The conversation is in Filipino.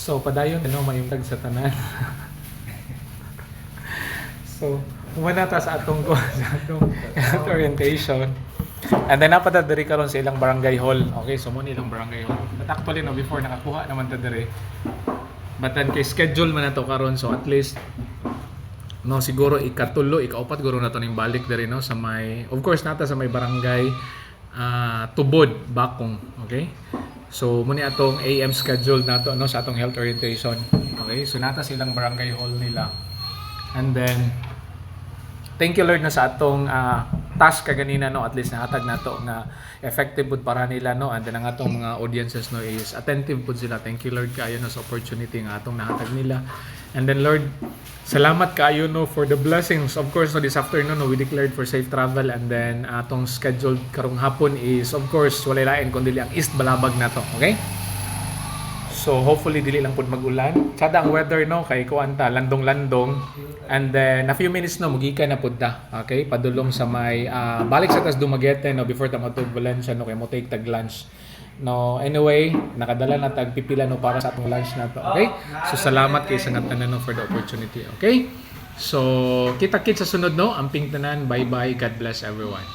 So padayon mayungtag sa tanan. So umana ta sa atong health orientation. And then napada diri karon sa ilang barangay hall. Okay, so mo ilang barangay hall. But actually no, before nakakuha naman ta diri. But then kay schedule man na to karon, so at least no siguro ikatulo, ikaupat guro na to ning balik diri no sa may, of course nata sa may barangay Tubod, Bakong. Okay? So muni atong AM schedule nato no sa atong health orientation. Okay? So nata silang barangay hall nila. And then thank you Lord na sa atong task kaganina no, at least nahatag nato nga effective pud para nila no, and then ang atong mga audiences no is attentive pud sila. Thank you Lord kaayo no sa opportunity nga atong nahatag nila. And then Lord, salamat kaayo no for the blessings. Of course no, this afternoon no, we declared for safe travel, and then atong scheduled karong hapon is of course walay lain kundi ang East Balabag nato. Okay? So hopefully dili lang pud mag-ulan. Tsada ang weather no kay kuan ta landong-landong. And then a few minutes no mugikan na pud ta. Okay? Padulong sa may balik sa tas Dumaguete no before ta matug Valencia no kay mo take tag lunch. No, anyway, nakadala na tag pipila no para sa atong lunch na to. Okay? So salamat kay sa tanan no for the opportunity. Okay? So kita-kit sa sunod no. Amping tanan. Bye-bye. God bless everyone.